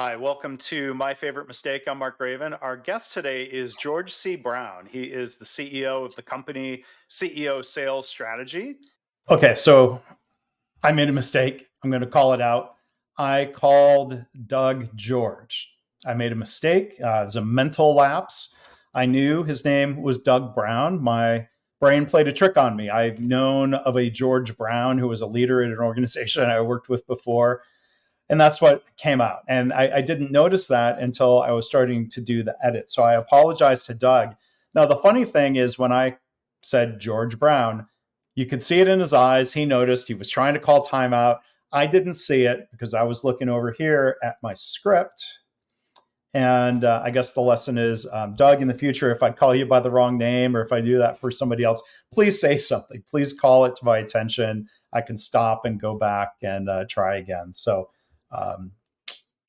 Hi, welcome to My Favorite Mistake. I'm Mark Graban. Our guest today is George C. Brown. He is the CEO of the company CEO Sales Strategy. Okay, so I made a mistake. I'm going to call it out. I called Doug George. I made a mistake. It was a mental lapse. I knew his name was Doug Brown. My brain played a trick on me. I've known of a George Brown who was a leader in an organization I worked with before. And that's what came out. And I didn't notice that until I was starting to do the edit. So I apologized to Doug. Now, the funny thing is when I said George Brown, you could see it in his eyes. He noticed. He was trying to call timeout. I didn't see it because I was looking over here at my script. And I guess the lesson is, Doug, in the future, if I call you by the wrong name or if I do that for somebody else, please say something. Please call it to my attention. I can stop and go back and try again. So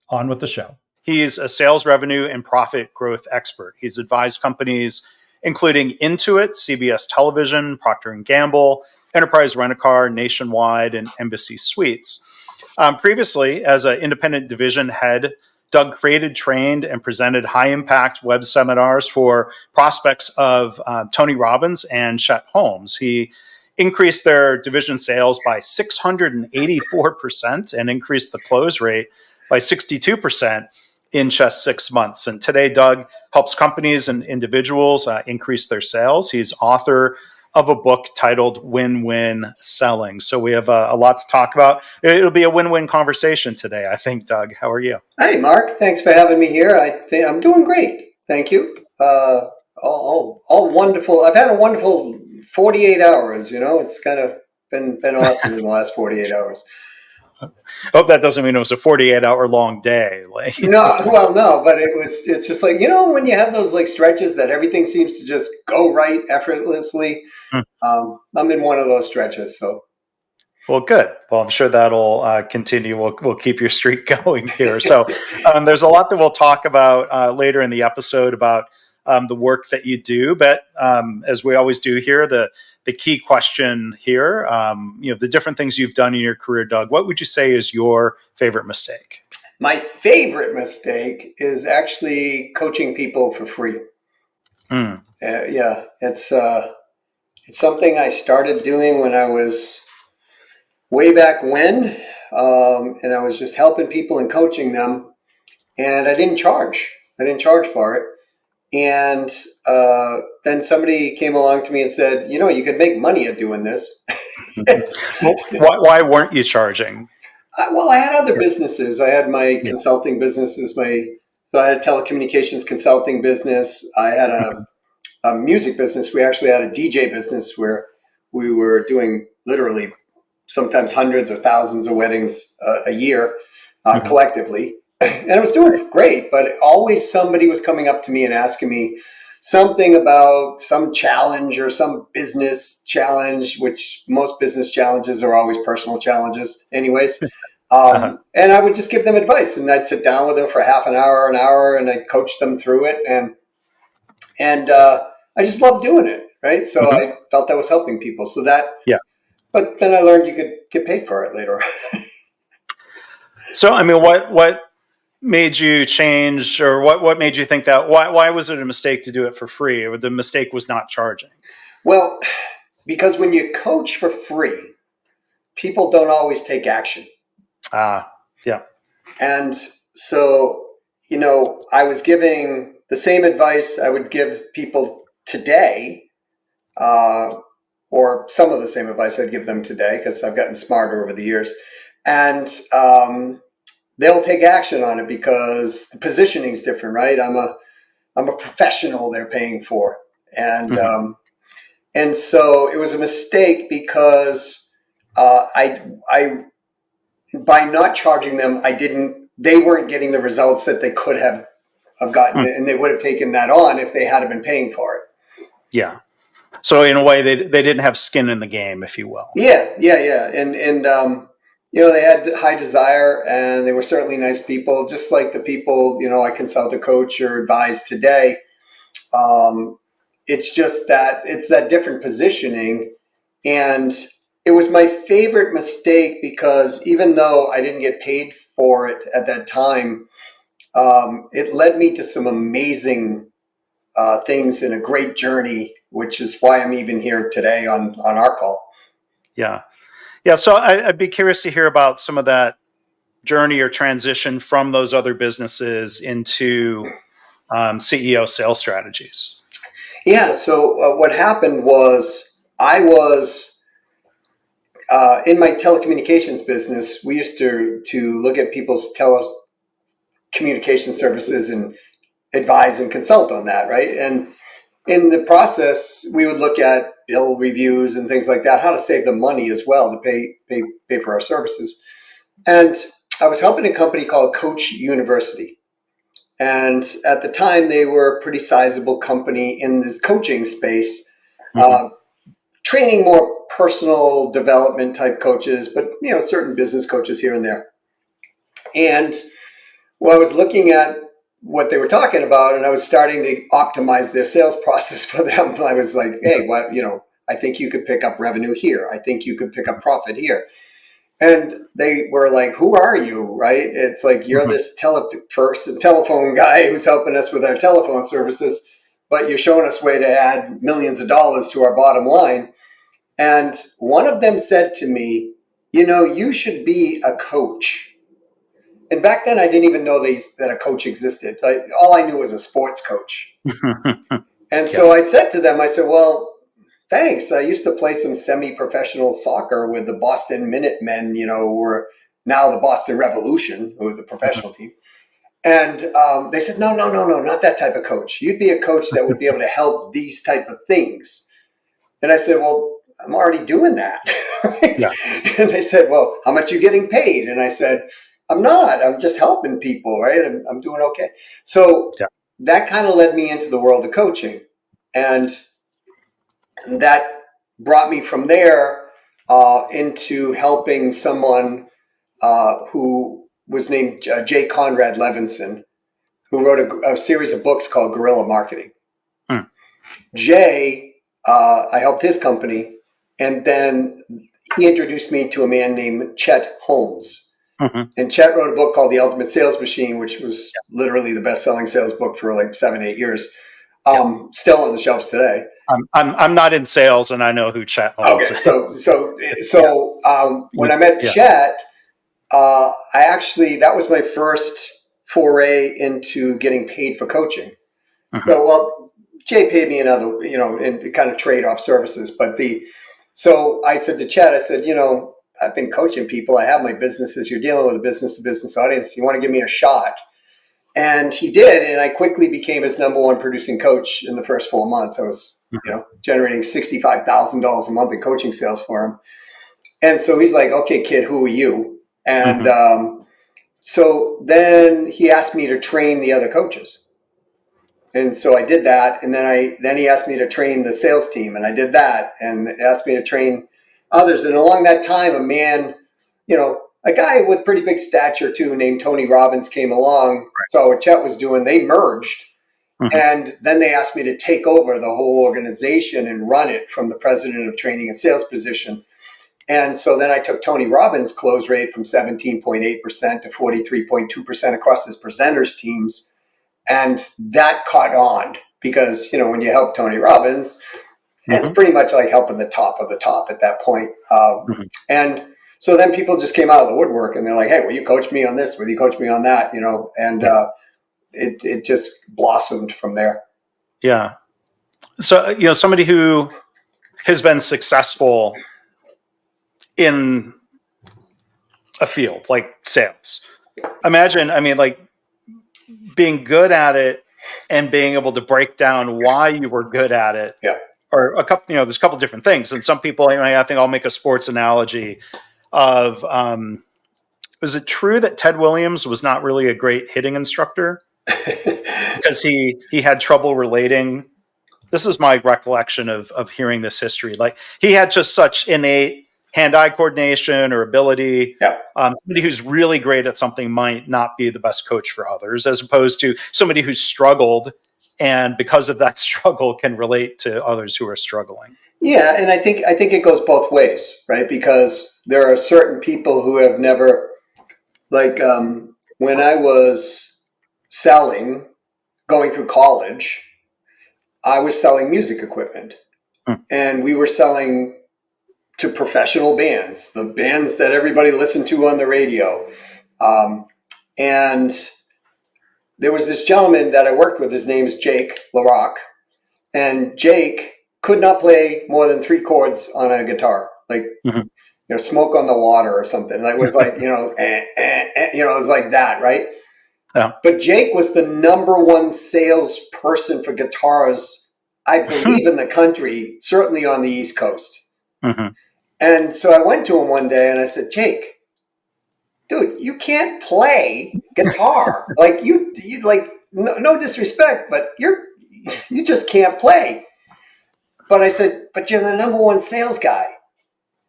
on with the show. He's a sales revenue and profit growth expert. He's advised companies including Intuit, CBS Television, Procter & Gamble, Enterprise Rent-A-Car, Nationwide, and Embassy Suites. Previously, as an independent division head, Doug created, trained, and presented high-impact web seminars for prospects of Tony Robbins and Chet Holmes. He increased their division sales by 684% and increased the close rate by 62% in just 6 months. And today, Doug helps companies and individuals increase their sales. He's author of a book titled Win-Win Selling. So we have a lot to talk about. It'll be a win-win conversation today, I think, Doug. How are you? Hey, Mark. Thanks for having me here. I'm doing great. Thank you. All wonderful. I've had a wonderful 48 hours. It's kind of been awesome in the last 48 hours. Hope that doesn't mean it was a 48-hour long day. No, but it's just like, when you have those like stretches that everything seems to just go right effortlessly. I'm in one of those stretches. So. Well, good. Well, I'm sure that'll continue. We'll keep your streak going here. So there's a lot that we'll talk about later in the episode about the work that you do. But as we always do here, the key question here, the different things you've done in your career, Doug, what would you say is your favorite mistake? My favorite mistake is actually coaching people for free. Yeah, it's something I started doing when I was way back when, and I was just helping people and coaching them, and I didn't charge for it. And then somebody came along to me and said, you could make money at doing this. Well, why weren't you charging? I had other businesses. I had my consulting businesses. I had a telecommunications consulting business. I had a music business. We actually had a DJ business where we were doing literally sometimes hundreds of thousands of weddings a year collectively. And I was doing great, but always somebody was coming up to me and asking me something about some challenge or some business challenge, which most business challenges are always personal challenges anyways. And I would just give them advice, and I'd sit down with them for half an hour, and I'd coach them through it. And I just loved doing it. Right. So I felt I was helping people. So but then I learned you could get paid for it later. So, I mean, what made you change, or what made you think that? Why was it a mistake to do it for free, or the mistake was not charging? Well, because when you coach for free, people don't always take action. Yeah. And so, I was giving the same advice I would give people today, or some of the same advice I'd give them today, because I've gotten smarter over the years. And they'll take action on it because the positioning is different, right? I'm a professional they're paying for. And so it was a mistake because I by not charging them, they weren't getting the results that they could have gotten, and they would have taken that on if they had been paying for it. Yeah. So in a way, they didn't have skin in the game, if you will. Yeah. And they had high desire, and they were certainly nice people, just like the people, I consult, coach, or advise today. It's just that it's that different positioning. And it was my favorite mistake because even though I didn't get paid for it at that time, it led me to some amazing things and a great journey, which is why I'm even here today on our call. Yeah. Yeah. So I'd be curious to hear about some of that journey or transition from those other businesses into CEO sales strategies. Yeah. So what happened was I was in my telecommunications business. We used to look at people's telecommunication services and advise and consult on that, right? And in the process, we would look at bill reviews and things like that, how to save them money as well to pay for our services. And I was helping a company called Coach University. And at the time, they were a pretty sizable company in this coaching space, training more personal development type coaches, but certain business coaches here and there. And well, I was looking at what they were talking about, and I was starting to optimize their sales process for them. I was like, hey, I think you could pick up revenue here. I think you could pick up profit here. And they were like, who are you, right? It's like, you're this telephone guy who's helping us with our telephone services, but you're showing us a way to add millions of dollars to our bottom line. And one of them said to me, you should be a coach. And back then, I didn't even know that a coach existed. All I knew was a sports coach. And so I said to them, I said, well, thanks. I used to play some semi-professional soccer with the Boston Minutemen, who are now the Boston Revolution, who are the professional team. And they said, no, not that type of coach. You'd be a coach that would be able to help these type of things. And I said, well, I'm already doing that. Right? Yeah. And they said, well, how much are you getting paid? And I said, I'm not. I'm just helping people, right? I'm doing okay. So that kind of led me into the world of coaching. And that brought me from there into helping someone who was named J. Conrad Levinson, who wrote a series of books called Guerrilla Marketing. Jay, I helped his company, and then he introduced me to a man named Chet Holmes. And Chet wrote a book called The Ultimate Sales Machine, which was literally the best-selling sales book for like 7-8 years. Still on the shelves today. I'm not in sales, and I know who Chet Holmes is. So when I met Chet, that was my first foray into getting paid for coaching. So, Jay paid me another, in kind of trade-off services. So I said to Chet, I said, I've been coaching people. I have my businesses. You're dealing with a business-to-business audience. You want to give me a shot? And he did, and I quickly became his number one producing coach in the first 4 months. I was, generating $65,000 a month in coaching sales for him. And so he's like, okay, kid, who are you? And so then he asked me to train the other coaches. And so I did that. And then he asked me to train the sales team, and I did that, and asked me to train others. And along that time, a man, a guy with pretty big stature too, named Tony Robbins, came along. Saw what Chet was doing. They merged. And then they asked me to take over the whole organization and run it from the president of training and sales position. And so then I took Tony Robbins' close rate from 17.8% to 43.2% across his presenters teams. And that caught on because, when you help Tony Robbins, it's pretty much like helping the top of the top at that point. And so then people just came out of the woodwork, and they're like, hey, will you coach me on this? Will you coach me on that? And it just blossomed from there. Yeah. So, somebody who has been successful in a field like sales. Imagine, being good at it and being able to break down why you were good at it. Yeah. Or a couple, there's a couple different things. And some people, I think I'll make a sports analogy of, was it true that Ted Williams was not really a great hitting instructor? Because he had trouble relating. This is my recollection of hearing this history. Like, he had just such innate hand-eye coordination or ability. Yeah. Somebody who's really great at something might not be the best coach for others, as opposed to somebody who's struggled and because of that struggle can relate to others who are struggling. Yeah, and I think it goes both ways, right? Because there are certain people who have never, like when I was selling, going through college, I was selling music equipment. And we were selling to professional bands, the bands that everybody listened to on the radio. And there was this gentleman that I worked with. His name is Jake LaRock. And Jake could not play more than 3 chords on a guitar, like, Smoke on the Water or something. It was like, it was like that, right? Yeah. But Jake was the #1 salesperson for guitars, I believe, in the country, certainly on the East Coast. And so I went to him one day and I said, Jake, dude, you can't play guitar. Like you like, no disrespect, but you just can't play. But I said, but you're the #1 sales guy.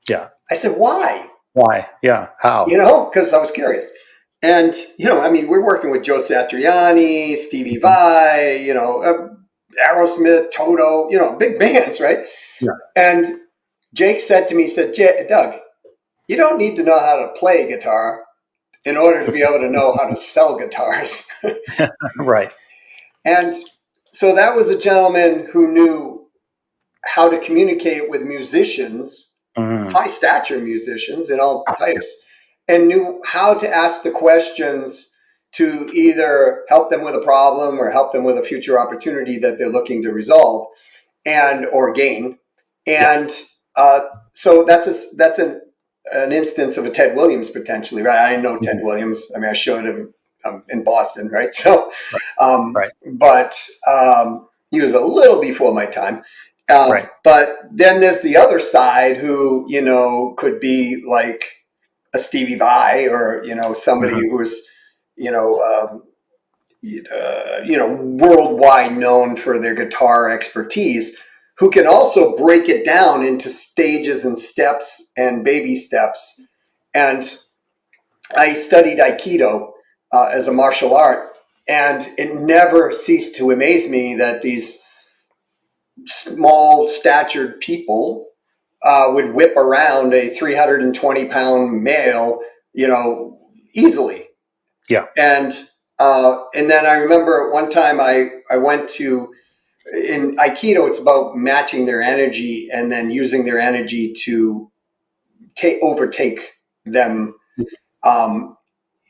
Yeah. I said, why? Why? Yeah. How? Because I was curious. And, we're working with Joe Satriani, Stevie Vai, Aerosmith, Toto, big bands, right? Yeah. And Jake said to me, Doug, you don't need to know how to play guitar in order to be able to know how to sell guitars. Right. And so that was a gentleman who knew how to communicate with musicians, high stature musicians in all types, and knew how to ask the questions to either help them with a problem or help them with a future opportunity that they're looking to resolve or gain. And so that's an instance of a Ted Williams potentially, right? I didn't know Ted Williams. I showed him in Boston, right? So, but he was a little before my time. But then there's the other side who, could be like a Stevie Vai or, somebody who's, worldwide known for their guitar expertise, who can also break it down into stages and steps and baby steps. And I studied Aikido as a martial art, and it never ceased to amaze me that these small statured people would whip around a 320-pound male, easily. Yeah. And then I remember one time I went to, in Aikido, it's about matching their energy and then using their energy to overtake them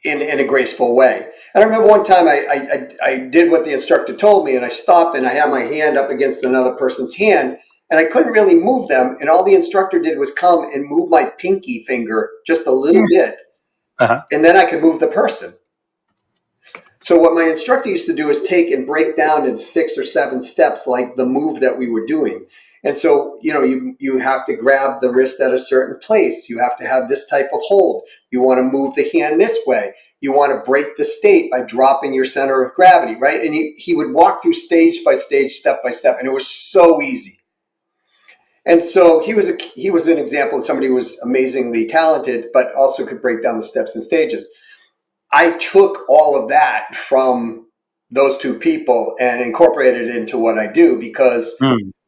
in a graceful way. And I remember one time I did what the instructor told me, and I stopped and I had my hand up against another person's hand, and I couldn't really move them. And all the instructor did was come and move my pinky finger just a little bit, and then I could move the person. So what my instructor used to do is take and break down in 6 or 7 steps, like the move that we were doing. And so, you have to grab the wrist at a certain place. You have to have this type of hold. You want to move the hand this way. You want to break the state by dropping your center of gravity, right? And he would walk through stage by stage, step by step, and it was so easy. And so he was an example of somebody who was amazingly talented, but also could break down the steps and stages. I took all of that from those 2 people and incorporated it into what I do, because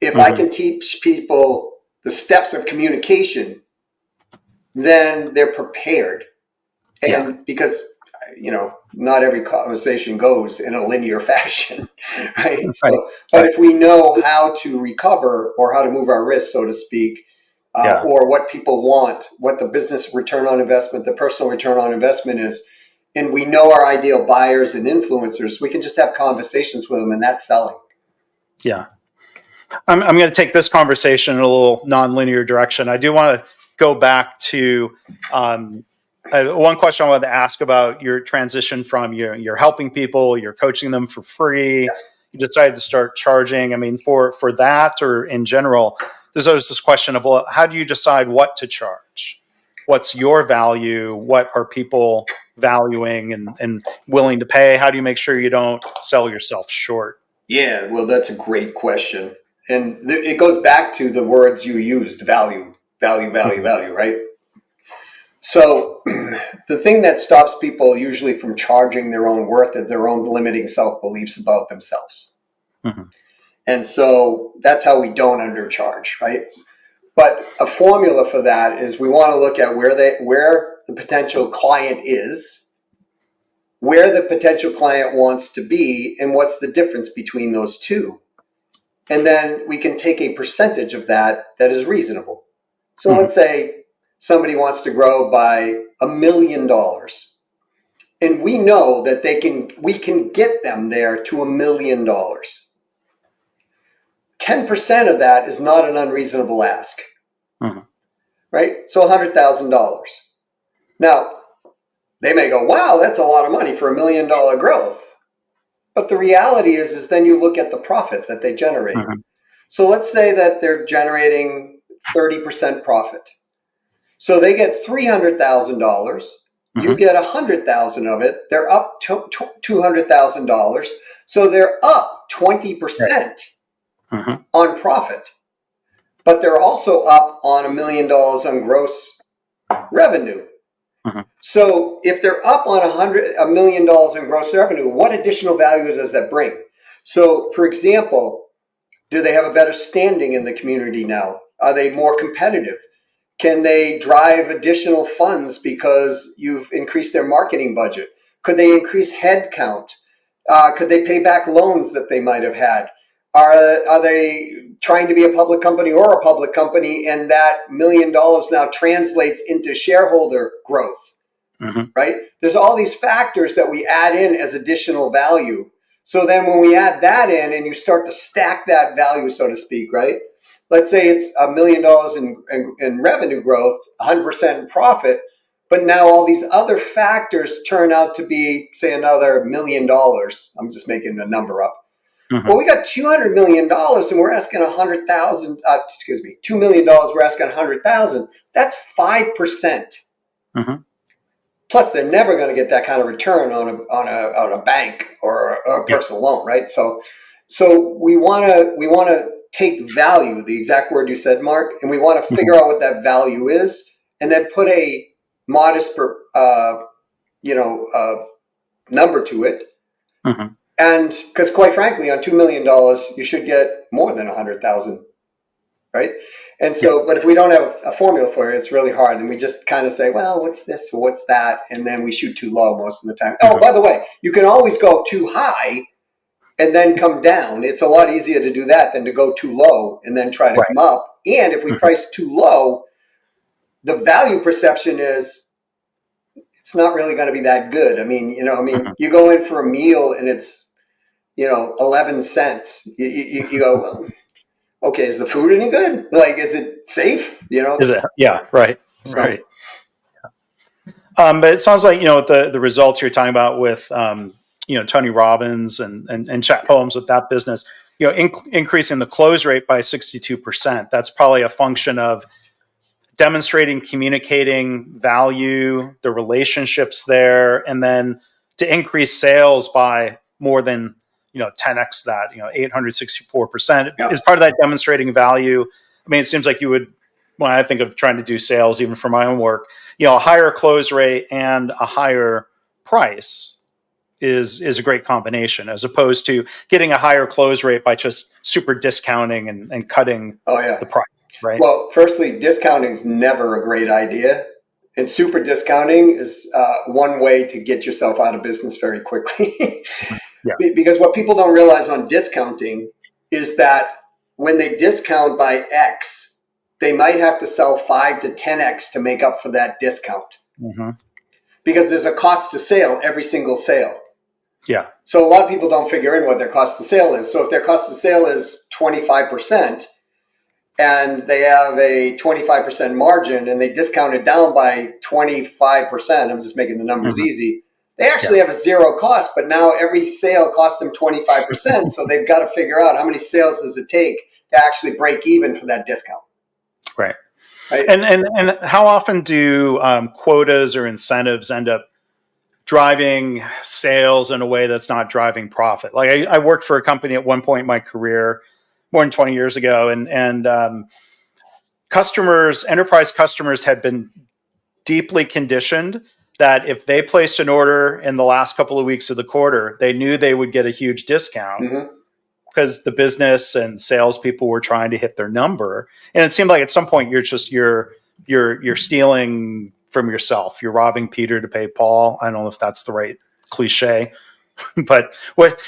if I can teach people the steps of communication, then they're prepared. And because, not every conversation goes in a linear fashion, right? So, but if we know how to recover or how to move our wrists, so to speak, or what people want, what the business return on investment, the personal return on investment is, and we know our ideal buyers and influencers, we can just have conversations with them, and that's selling. Yeah. I'm going to take this conversation in a little nonlinear direction. I do want to go back to one question I wanted to ask about your transition from you're helping people, you're coaching them for free. You decided to start charging. For that, or in general, there's always this question of, well, how do you decide what to charge? What's your value? What are people valuing and willing to pay? How do you make sure you don't sell yourself short? Yeah, well, that's a great question. And it goes back to the words you used: value, right? So the thing that stops people usually from charging their own worth is their own limiting self-beliefs about themselves. And so that's how we don't undercharge, right? But a formula for that is we want to look at where the potential client is, where the potential client wants to be and what's the difference between those two. And then we can take a percentage of that is reasonable. So let's say somebody wants to grow by $1 million. And we know that we can get them there to $1 million. 10% of that is not an unreasonable ask, right? So $100,000. Now, they may go, wow, that's a lot of money for $1 million growth. But the reality is then you look at the profit that they generate. So let's say that they're generating 30% profit. So they get $300,000. You get $100,000 of it. They're up to $200,000. So they're up 20% on profit. But they're also up on $1 million on gross revenue. So if they're up on $1 million in gross revenue, what additional value does that bring? So, for example, do they have a better standing in the community now? Are they more competitive? Can they drive additional funds because you've increased their marketing budget? Could they increase head count? Could they pay back loans that they might have had? Are they trying to be a public company or a public company, and that $1 million now translates into shareholder growth, right? There's all these factors that we add in as additional value. So then when we add that in and you start to stack that value, so to speak, right? Let's say it's $1 million in revenue growth, 100% in profit, but now all these other factors turn out to be, say, another $1 million. I'm just making a number up. Well, we got $200 million and we're asking $2 million, we're asking $100,000. That's 5%. Plus, they're never going to get that kind of return on a bank or a personal loan, right? So we want to take value, the exact word you said, Mark, and we want to figure out what that value is, and then put a modest number to it. And because quite frankly, on $2 million, you should get more than 100,000, right? And so, but if we don't have a formula for it, it's really hard. And we just kind of say, well, what's this or what's that? And then we shoot too low most of the time. Oh, by the way, you can always go too high and then come down. It's a lot easier to do that than to go too low and then try to come up. And if we price too low, the value perception is it's not really going to be that good. I mean, you go in for a meal and it's, 11 cents. You go, well, okay, is the food any good? Like, is it safe? Is it? Yeah, right. So. Right. But it sounds like, the results you're talking about with, Tony Robbins and Chet Holmes with that business, increasing the close rate by 62%. That's probably a function of demonstrating, communicating value, the relationships there, and then to increase sales by more than 10x that, 864% is part of that demonstrating value. I mean, it seems like you would, when I think of trying to do sales, even for my own work, a higher close rate and a higher price is a great combination, as opposed to getting a higher close rate by just super discounting and cutting the price. Right. Well, firstly, discounting is never a great idea. And super discounting is one way to get yourself out of business very quickly. Because what people don't realize on discounting is that when they discount by X, they might have to sell 5 to 10X to make up for that discount. Because there's a cost to sale every single sale. Yeah. So a lot of people don't figure in what their cost to sale is. So if their cost to sale is 25%, and they have a 25% margin and they discount it down by 25%, I'm just making the numbers easy, they actually have a zero cost, but now every sale costs them 25%. So they've got to figure out how many sales does it take to actually break even for that discount. Right. And how often do quotas or incentives end up driving sales in a way that's not driving profit? Like I worked for a company at one point in my career, more than 20 years ago, and enterprise customers had been deeply conditioned that if they placed an order in the last couple of weeks of the quarter, they knew they would get a huge discount because the business and salespeople were trying to hit their number. And it seemed like at some point you're stealing from yourself. You're robbing Peter to pay Paul. I don't know if that's the right cliche. But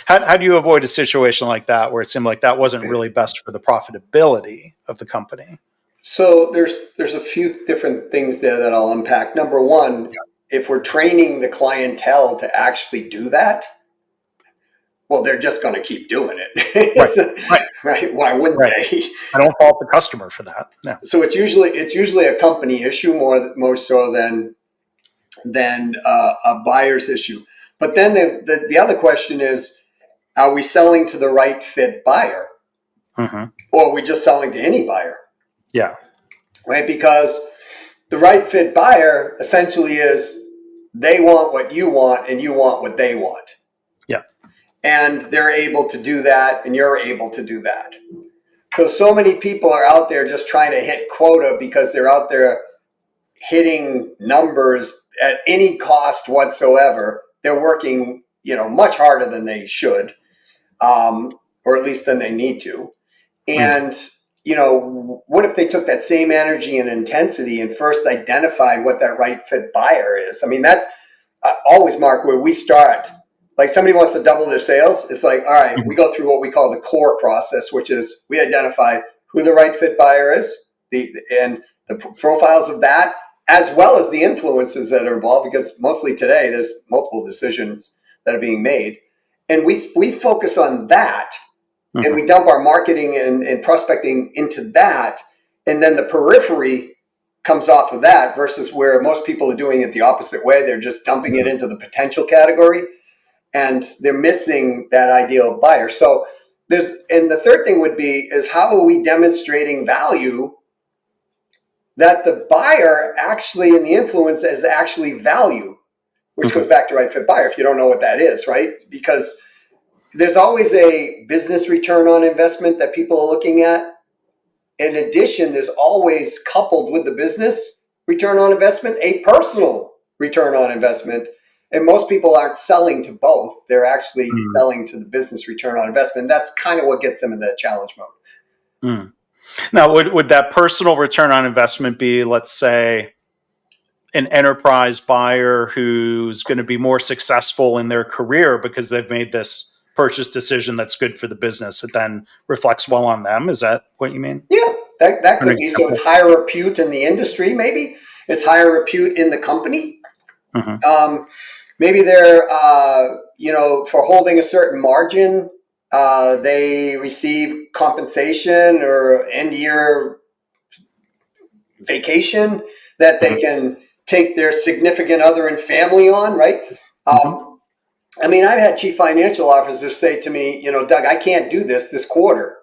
how do you avoid a situation like that where it seemed like that wasn't really best for the profitability of the company? So there's a few different things there that I'll unpack. Number one, if we're training the clientele to actually do that, well, they're just going to keep doing it. Right. Right? Why wouldn't they? I don't fault the customer for that. No. So it's usually a company issue more so than a buyer's issue. But then the other question is, are we selling to the right fit buyer, or are we just selling to any buyer? Yeah. Right? Because the right fit buyer essentially is they want what you want and you want what they want. Yeah. And they're able to do that and you're able to do that. So many people are out there just trying to hit quota because they're out there hitting numbers at any cost whatsoever. They're working, much harder than they should, or at least than they need to. And, what if they took that same energy and intensity and first identified what that right fit buyer is? I mean, that's always, Mark, where we start. Like somebody wants to double their sales. It's like, all right, we go through what we call the core process, which is we identify who the right fit buyer is, and the profiles of that, as well as the influences that are involved, because mostly today there's multiple decisions that are being made. And we focus on that, and we dump our marketing and prospecting into that. And then the periphery comes off of that versus where most people are doing it the opposite way. They're just dumping it into the potential category, and they're missing that ideal buyer. So and the third thing would be is how are we demonstrating value that the buyer actually in the influence is actually value, which goes back to right fit buyer if you don't know what that is, right? Because there's always a business return on investment that people are looking at. In addition, there's always coupled with the business return on investment, a personal return on investment. And most people aren't selling to both. They're actually selling to the business return on investment. That's kind of what gets them in that challenge mode. Now, would that personal return on investment be, let's say, an enterprise buyer who's going to be more successful in their career because they've made this purchase decision that's good for the business? It then reflects well on them. Is that what you mean? Yeah, that could be. So it's higher repute in the industry, maybe. It's higher repute in the company. Maybe they're, for holding a certain margin, they receive compensation or end-year vacation that they can take their significant other and family on, right? I mean, I've had chief financial officers say to me, Doug, I can't do this quarter.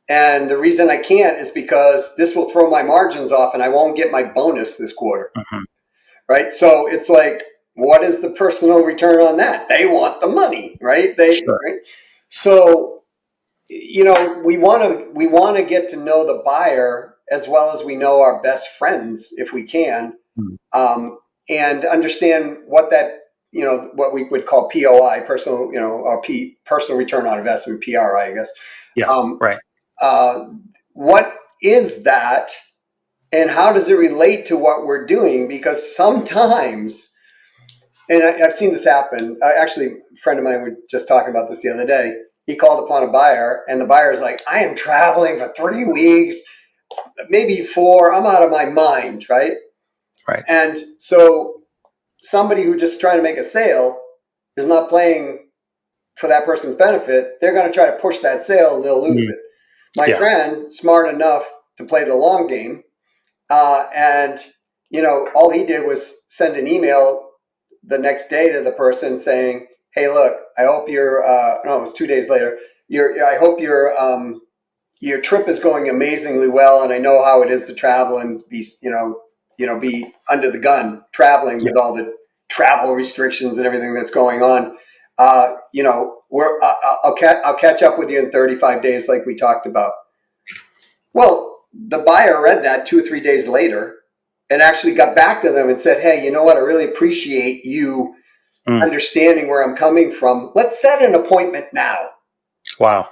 And the reason I can't is because this will throw my margins off and I won't get my bonus this quarter. Right? So it's like, what is the personal return on that? They want the money, right? Right? So, we want to get to know the buyer as well as we know our best friends if we can, and understand what that, what we would call POI, personal, or personal return on investment, PRI, I guess. Yeah. Right. What is that? And how does it relate to what we're doing? Because sometimes, and I've seen this happen. Actually, a friend of mine was just talking about this the other day. He called upon a buyer, and the buyer is like, I am traveling for 3 weeks, maybe 4. I'm out of my mind, right? Right. And so somebody who just trying to make a sale is not playing for that person's benefit. They're going to try to push that sale, and they'll lose it. My friend, smart enough to play the long game, and all he did was send an email the next day to the person saying, hey, look, I hope you're no, it was 2 days later. I hope your trip is going amazingly well, and I know how it is to travel and be be under the gun traveling with all the travel restrictions and everything that's going on. I'll catch up with you in 35 days like we talked about. Well, the buyer read that 2 or 3 days later and actually got back to them and said, hey, you know what? I really appreciate you understanding where I'm coming from. Let's set an appointment now. Wow.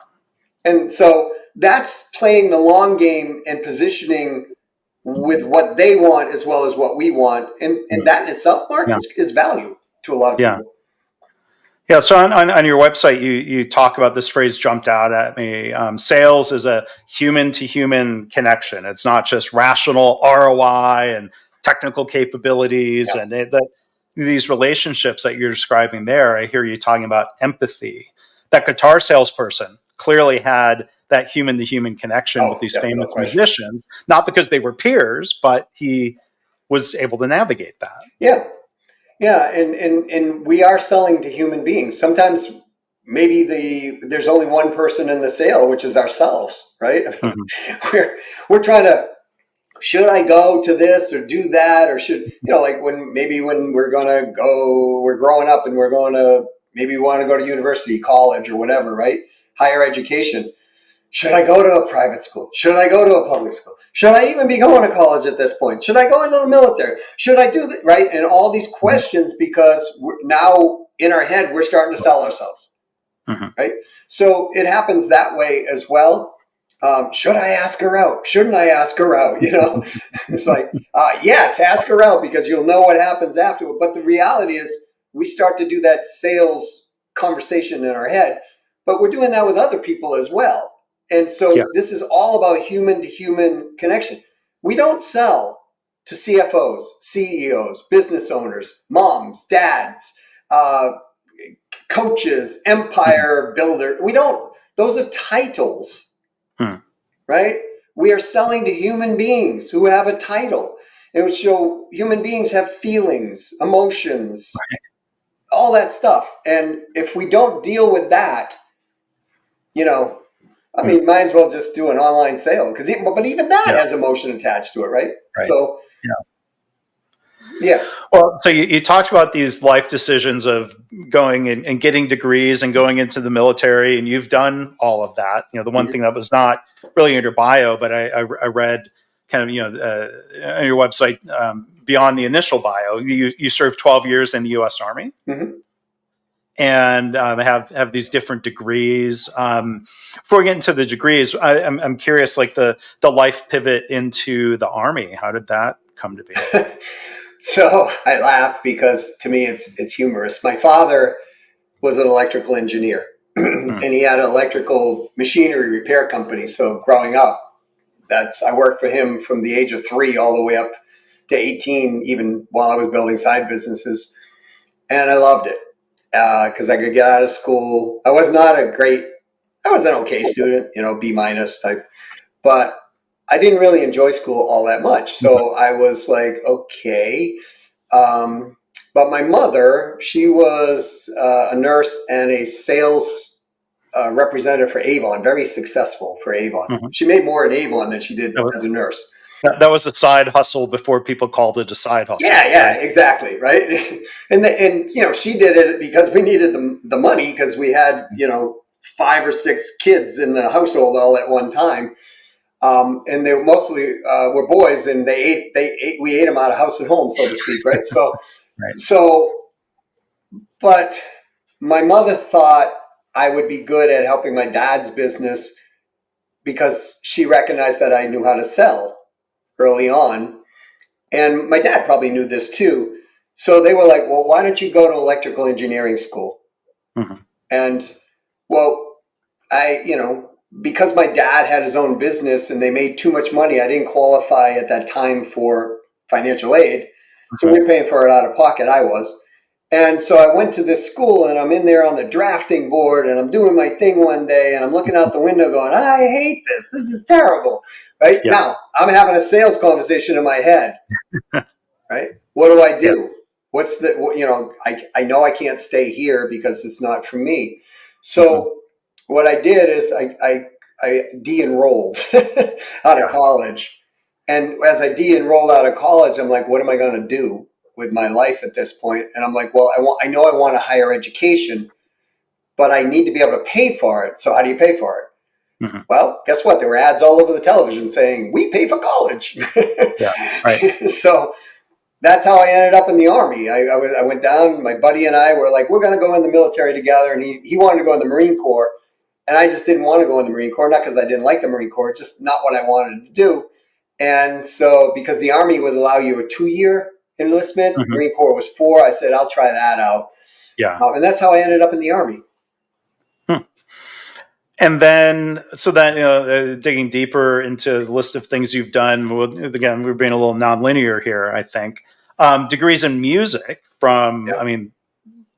And so that's playing the long game and positioning with what they want as well as what we want. And that in itself, Mark, is value to a lot of people. Yeah, so on your website, you talk about this phrase jumped out at me. Sales is a human to human connection. It's not just rational ROI and technical capabilities Yeah. and these relationships that you're describing there. I hear you talking about empathy. That guitar salesperson clearly had that human to human connection with Oh, these yeah, no famous question. musicians, not because they were peers, but he was able to navigate that. Yeah. Yeah, and we are selling to human beings. Sometimes maybe there's only one person in the sale, which is ourselves, right? I mean, Mhm. we're trying to, should I go to this or do that, or should, like when we're growing up and we're going to, maybe we want to go to university, college, or whatever, right? Higher education. Should I go to a private school? Should I go to a public school? Should I even be going to college at this point? Should I go into the military? Should I do that? Right? And all these Mhm. questions, because now in our head, we're starting to sell ourselves. Mhm. Right? So it happens that way as well. Should I ask her out? Shouldn't I ask her out? It's like, yes, ask her out, because you'll know what happens afterward. But the reality is, we start to do that sales conversation in our head, but we're doing that with other people as well. And Yeah. so this is all about human to human connection. We don't sell to CFOs, CEOs, business owners, moms, dads, uh, coaches, Mhm. empire builder. We don't, those are titles, Mhm. right? We are selling to human beings who have a title. It would show human beings have feelings, emotions, all that stuff. And if we don't deal with that, you know, I Mhm. mean, might as well just do an online sale, but even that Yeah. has emotion attached to it, right? Right. So, Yeah. yeah. Well, so you talked about these life decisions of going and getting degrees and going into the military, and you've done all of that. The one thing Mhm. that was not really in your bio, but I read kind of, on your website, beyond the initial bio, you served 12 years in the U.S. Army Mhm. and have these different degrees. Before we get into the degrees, I'm curious, like the life pivot into the Army. How did that come to be? So I laugh because to me it's humorous. My father was an electrical engineer and Mm. he had an electrical machinery repair company. So growing up, I worked for him from the age of 3 all the way up to 18, even while I was building side businesses. And I loved it because I could get out of school. I was an okay student, B minus type, but I didn't really enjoy school all that much. So I was like, okay. But my mother, she was a nurse and a sales representative for Avon, very successful for Avon. Mhm. She made more in Avon than she did as a nurse. That was a side hustle before people called it a side hustle, Yeah, right? exactly, right. And she did it because we needed the money, because we had 5 or 6 kids in the household all at one time, and they mostly were boys, and we ate them out of house and home, so to speak, right? Right. So, but my mother thought I would be good at helping my dad's business because she recognized that I knew how to sell early on. And my dad probably knew this too. So they were like, well, why don't you go to electrical engineering school? Mhm. And well, because my dad had his own business and they made too much money, I didn't qualify at that time for financial aid. So Mhm. we're paying for it out of pocket, I was. And so I went to this school and I'm in there on the drafting board and I'm doing my thing one day and I'm looking out the window going, I hate this. This is terrible. Right Yeah. now, I'm having a sales conversation in my head. Right. What do I Yeah. do? I know I can't stay here because it's not for me. Mhm. So what I did is I de-enrolled out of Yeah. college. And as I de-enrolled out of college, I'm like, what am I going to do with my life at this point? And I'm like, well, I know I want a higher education, but I need to be able to pay for it. So how do you pay for it? Mhm. Well, guess what? There were ads all over the television saying, we pay for college. Yeah. Right. So that's how I ended up in the Army. I went down, my buddy and I were like, we're going to go in the military together. And he wanted to go in the Marine Corps. And I just didn't want to go in the Marine Corps, not because I didn't like the Marine Corps, just not what I wanted to do. And so because the Army would allow you a 2-year enlistment, Mhm. Marine Corps was 4, I said, I'll try that out. Yeah. And that's how I ended up in the Army. And then, so then, digging deeper into the list of things you've done, again, we're being a little nonlinear here, I think. Degrees in music from, Yeah. I mean,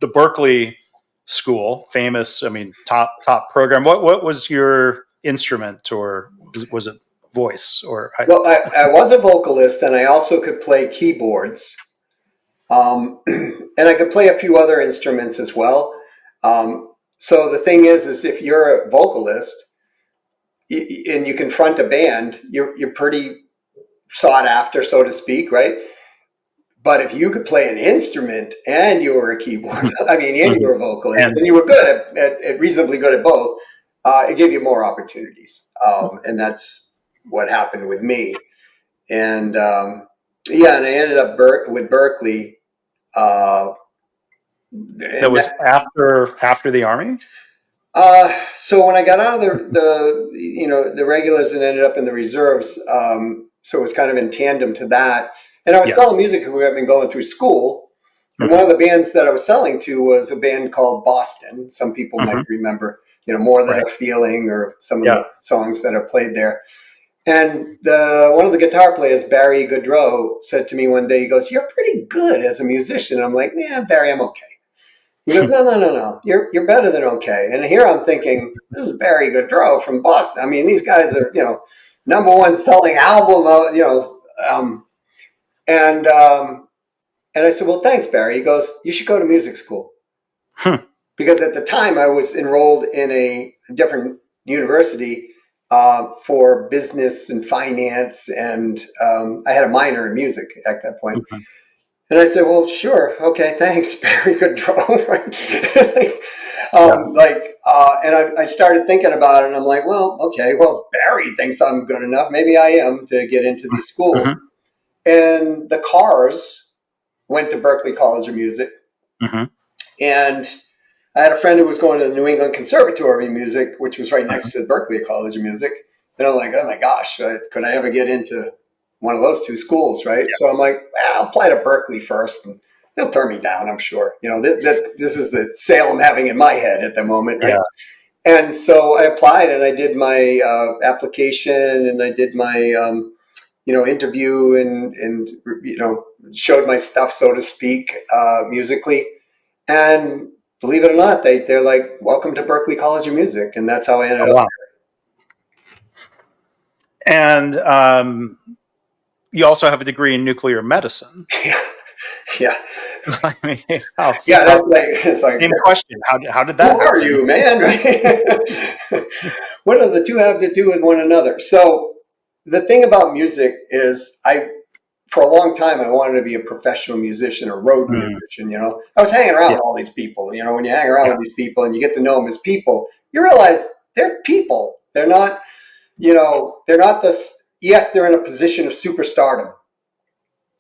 the Berkeley School, famous, I mean, top program. What was your instrument, or was it voice? Well, I was a vocalist, and I also could play keyboards, and I could play a few other instruments as well. So the thing is if you're a vocalist and you confront a band, you're pretty sought after, so to speak, right? But if you could play an instrument and you were a keyboard, I mean, and you were a vocalist, and you were good at reasonably good at both, it gave you more opportunities. And that's what happened with me. And yeah, and I ended up with Berkeley. That was after the Army? So when I got out of the regulars and ended up in the reserves, so it was kind of in tandem to that. And I was selling music because we had been going through school. And one of the bands that I was selling to was a band called Boston. Some people might remember, More Than a Feeling, or some of the songs that are played there. And one of the guitar players, Barry Goodrow, said to me one day, he goes, "You're pretty good as a musician." And I'm like, "Yeah, Barry, I'm okay." He goes, No. You're better than okay. And here I'm thinking, this is Barry Goodrow from Boston. I mean, these guys are, number one selling album, and I said, "Well, thanks, Barry." He goes, "You should go to music school." Because at the time I was enrolled in a different university for business and finance, and I had a minor in music at that point. And I said, "Well, sure, okay, thanks, Barry Goodrow." And I started thinking about it, and I'm like, "Well, okay, well, Barry thinks I'm good enough. Maybe I am to get into these schools." And the Cars went to Berkeley College of Music, and I had a friend who was going to the New England Conservatory of Music, which was right next to the Berkeley College of Music. And I'm like, "Oh my gosh, could I ever get into one of those two schools?" Right? So I'm like, I'll apply to Berkeley first, and they'll turn me down, I'm sure. This is the sale I'm having in my head at the moment, right? And so I applied, and I did my application, and I did my interview, and showed my stuff, so to speak, musically. And believe it or not, they're like, "Welcome to Berkeley College of Music," and that's how I ended up. And you also have a degree in nuclear medicine. Yeah. I mean, it's like same question. How did that? Who are you, man? What do the two have to do with one another? So the thing about music is, for a long time, I wanted to be a professional musician or road musician. I was hanging around with all these people. When you hang around with these people and you get to know them as people, you realize they're people. They're not, they're not this. Yes, they're in a position of superstardom,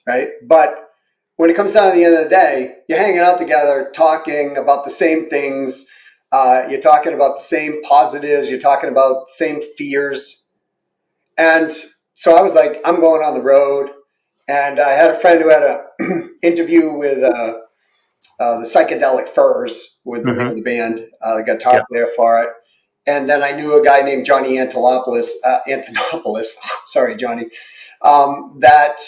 right? But when it comes down to the end of the day, you're hanging out together, talking about the same things. You're talking about the same positives. You're talking about the same fears. And so I was like, I'm going on the road. And I had a friend who had an interview with the Psychedelic Furs, with the name of the band, the guitar player for it. And then I knew a guy named Johnny Antonopoulos. Sorry, Johnny. That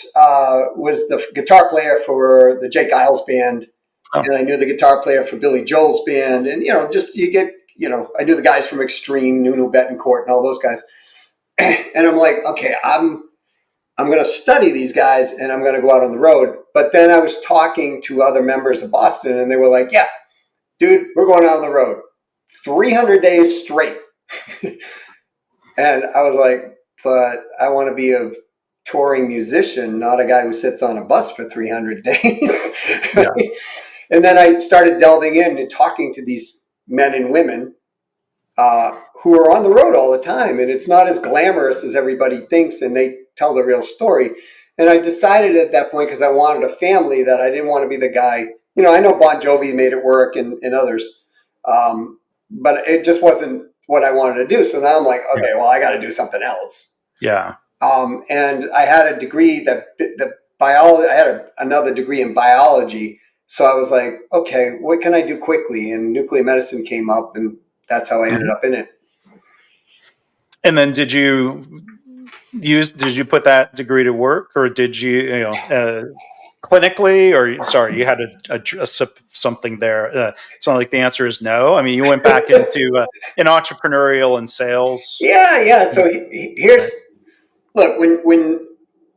was the guitar player for the Jake Giles band. And I knew the guitar player for Billy Joel's band. And, I knew the guys from Extreme, Nuno Bettencourt, and all those guys. And I'm like, okay, I'm going to study these guys, and I'm going to go out on the road. But then I was talking to other members of Boston, and they were like, "Yeah, dude, we're going out on the road 300 days straight." And I was like, "But I want to be a touring musician, not a guy who sits on a bus for 300 days." And then I started delving in and talking to these men and women who are on the road all the time. And it's not as glamorous as everybody thinks, and they tell the real story. And I decided at that point, because I wanted a family, that I didn't want to be the guy. I know Bon Jovi made it work, and others, but it just wasn't what I wanted to do. So now I'm like, okay, well, I got to do something else. Yeah. And I had a degree I had another degree in biology. so I was like, okay, what can I do quickly? And nuclear medicine came up, and that's how I ended up in it. And then did you put that degree to work, or did you clinically, or sorry, you had something there? It's not like the answer is no. I mean, you went back into an entrepreneurial and sales. Yeah. So here's, look, when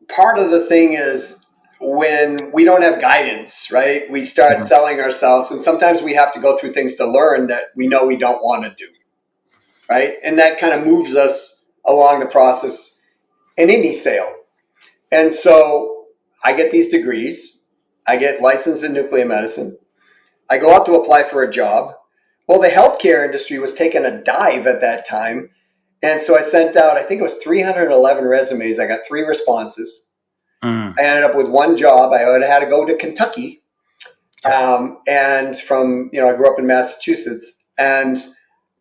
part of the thing is when we don't have guidance, right? We start selling ourselves, and sometimes we have to go through things to learn that we know we don't want to do, right? And that kind of moves us along the process in any sale. And so I get these degrees. I get licensed in nuclear medicine. I go out to apply for a job. Well, the healthcare industry was taking a dive at that time. And so I sent out, I think it was 311 resumes. I got 3 responses. I ended up with one job. I had to go to Kentucky. And from, I grew up in Massachusetts. And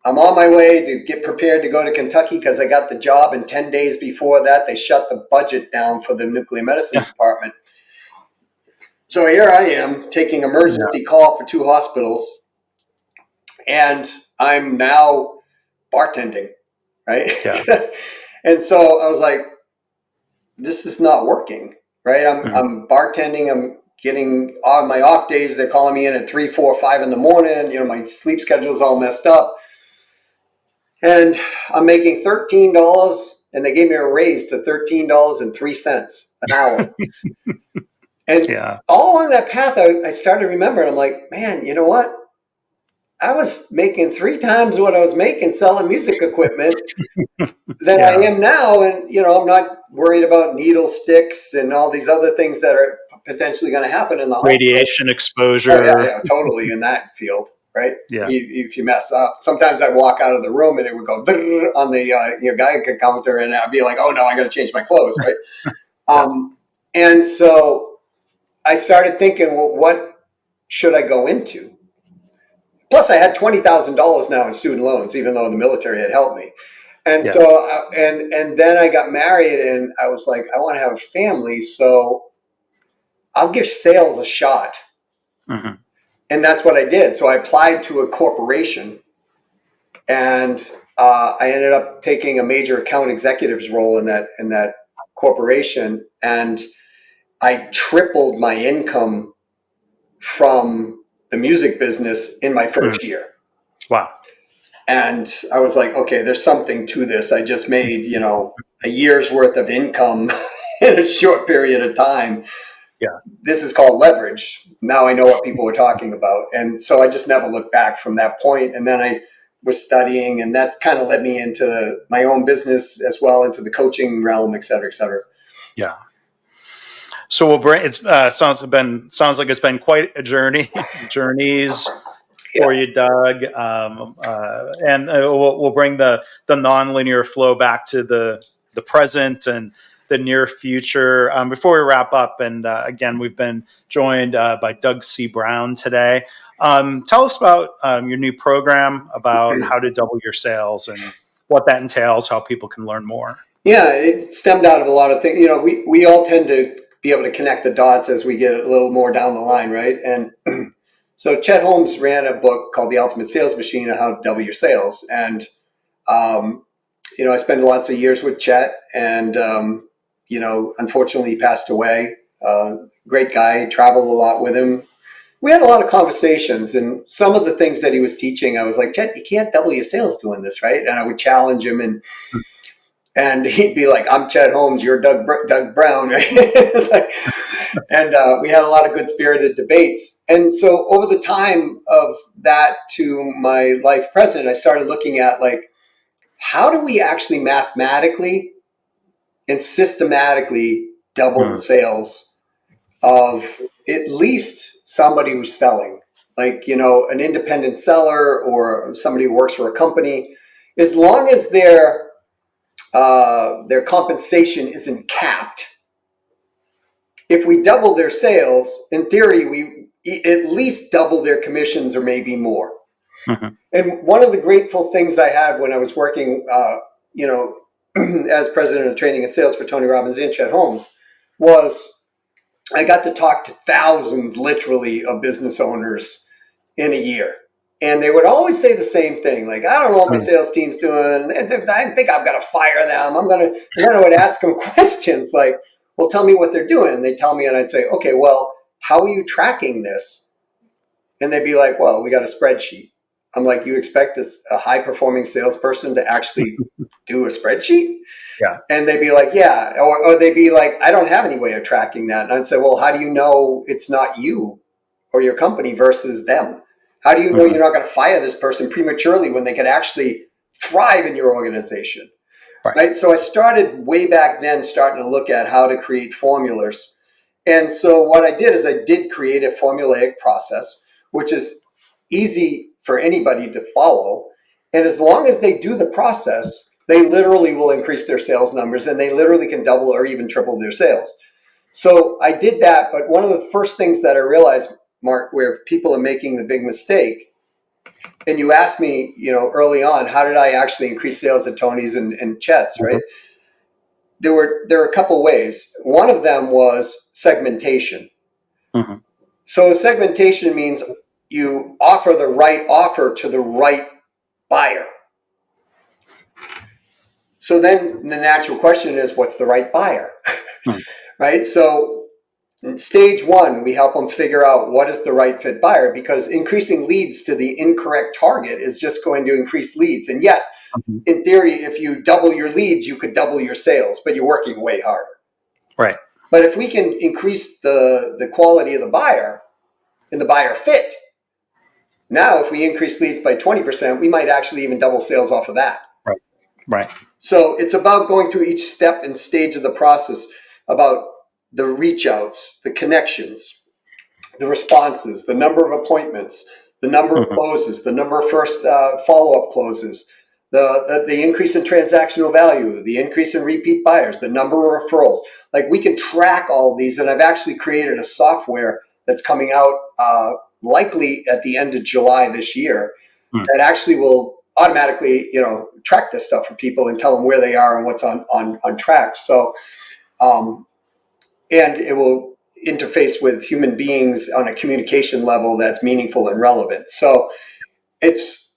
I'm on my way to get prepared to go to Kentucky because I got the job. And 10 days before that, they shut the budget down for the nuclear medicine department. So here I am taking emergency call for 2 hospitals. And I'm now bartending, right? Yeah. And so I was like, this is not working, right? I'm bartending. I'm getting on my off days. They're calling me in at 3, 4, 5 in the morning. My sleep schedule is all messed up. And I'm making $13, and they gave me a raise to $13.03 an hour. And all along that path, I started remembering, I'm like, man, you know what? I was making 3 times what I was making selling music equipment than I am now. And, I'm not worried about needle sticks and all these other things that are potentially going to happen in the radiation exposure. Oh, yeah, totally in that field, right? Yeah. If you mess up, sometimes I'd walk out of the room and it would go on the Geiger counter, and I'd be like, oh no, I got to change my clothes, right? And so I started thinking, well, what should I go into? Plus, I had $20,000 now in student loans, even though the military had helped me. And so, and then I got married, and I was like, I want to have a family, so I'll give sales a shot. And that's what I did. So I applied to a corporation, and I ended up taking a major account executive's role in that corporation, and I tripled my income from the music business in my first year. Wow. And I was like, okay, there's something to this. I just made, a year's worth of income in a short period of time. Yeah. This is called leverage. Now I know what people were talking about. And so I just never looked back from that point. And then I was studying, and that kind of led me into my own business as well, into the coaching realm, et cetera, et cetera. Yeah. So we'll bring. It sounds like it's been quite a journeys for you, Doug. And we'll bring the nonlinear flow back to the present and the near future. Before we wrap up, and again, we've been joined by Doug C. Brown today. Tell us about your new program, about how to double your sales and what that entails, how people can learn more. Yeah, it stemmed out of a lot of things. We all tend to be able to connect the dots as we get a little more down the line, right? And so Chet Holmes ran a book called The Ultimate Sales Machine on how to double your sales. And, I spent lots of years with Chet, and, unfortunately he passed away. Great guy, traveled a lot with him. We had a lot of conversations, and some of the things that he was teaching, I was like, Chet, you can't double your sales doing this, right? And I would challenge him, and he'd be like, I'm Chet Holmes, you're Doug Brown, right? And we had a lot of good spirited debates. And so over the time of that to my life present, I started looking at, like, how do we actually mathematically and systematically double the sales of at least somebody who's selling, like, an independent seller or somebody who works for a company, as long as their compensation isn't capped. If we double their sales, in theory, we at least double their commissions or maybe more. And one of the grateful things I had when I was working, as president of training and sales for Tony Robbins and Chet Holmes, was I got to talk to thousands, literally, of business owners in a year. And they would always say the same thing, like, I don't know what my sales team's doing. I think I've got to fire them. And then I would ask them questions like, well, tell me what they're doing. And they'd tell me, and I'd say, okay, well, how are you tracking this? And they'd be like, well, we got a spreadsheet. I'm like, you expect a high-performing salesperson to actually do a spreadsheet? Yeah. And they'd be like, yeah. Or they'd be like, I don't have any way of tracking that. And I'd say, well, how do you know it's not you or your company versus them? How do you know you're not going to fire this person prematurely when they can actually thrive in your organization? Right? So I started way back then starting to look at how to create formulas. And so what I did is I did create a formulaic process, which is easy for anybody to follow. And as long as they do the process, they literally will increase their sales numbers, and they literally can double or even triple their sales. So I did that. But one of the first things that I realized, Mark, where people are making the big mistake, and you asked me, early on, how did I actually increase sales at Tony's and Chet's, right? There were a couple ways. One of them was segmentation. So segmentation means you offer the right offer to the right buyer. So then the natural question is, what's the right buyer? Right? So in stage one, we help them figure out what is the right fit buyer, because increasing leads to the incorrect target is just going to increase leads. And yes, in theory, if you double your leads, you could double your sales, but you're working way harder. Right. But if we can increase the quality of the buyer and the buyer fit, now if we increase leads by 20%, we might actually even double sales off of that. Right. So it's about going through each step and stage of the process, about the reach outs, the connections, the responses, the number of appointments, the number of closes, the number of first follow-up closes, the increase in transactional value, the increase in repeat buyers, the number of referrals. Like, we can track all of these, and I've actually created a software that's coming out likely at the end of July this year that actually will automatically, track this stuff for people and tell them where they are and what's on track. So, and it will interface with human beings on a communication level that's meaningful and relevant. So it's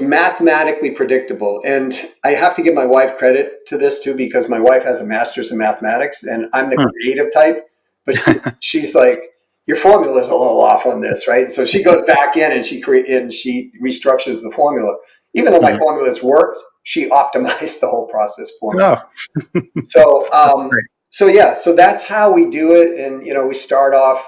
mathematically predictable. And I have to give my wife credit to this too, because my wife has a master's in mathematics and I'm the creative type, but she's like, your formula is a little off on this, right? So she goes back in and she restructures the formula. Even though my formulas worked, she optimized the whole process for me. So that's how we do it. And, we start off,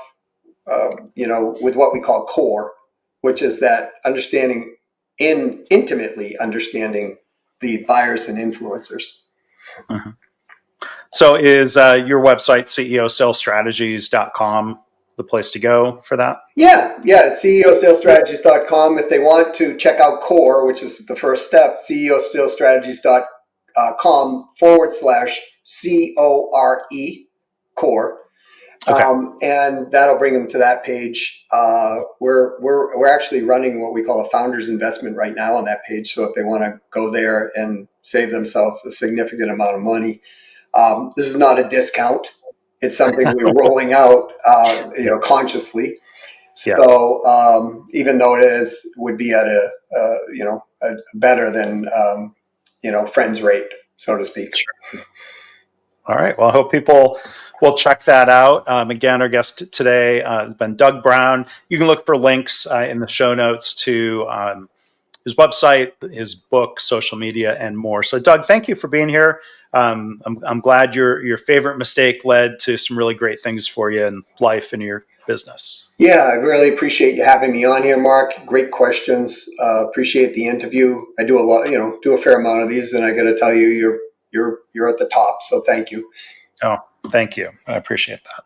with what we call core, which is that understanding, intimately understanding the buyers and influencers. So is your website, ceosalesstrategies.com, the place to go for that? Yeah. It's ceosalesstrategies.com. If they want to check out core, which is the first step, ceosalesstrategies.com/CORE, core. And that'll bring them to that page. We're actually running what we call a founder's investment right now on that page. So if they want to go there and save themselves a significant amount of money, this is not a discount. It's something we're rolling out, consciously. So even though it would be at a better than friends rate, so to speak. All right. Well, I hope people will check that out. Again, our guest today has been Doug Brown. You can look for links in the show notes to his website, his book, social media, and more. So, Doug, thank you for being here. I'm glad your favorite mistake led to some really great things for you in life and your business. Yeah, I really appreciate you having me on here, Mark. Great questions. Appreciate the interview. I do a fair amount of these, and I got to tell you, you're at the top. So thank you. Oh, thank you. I appreciate that.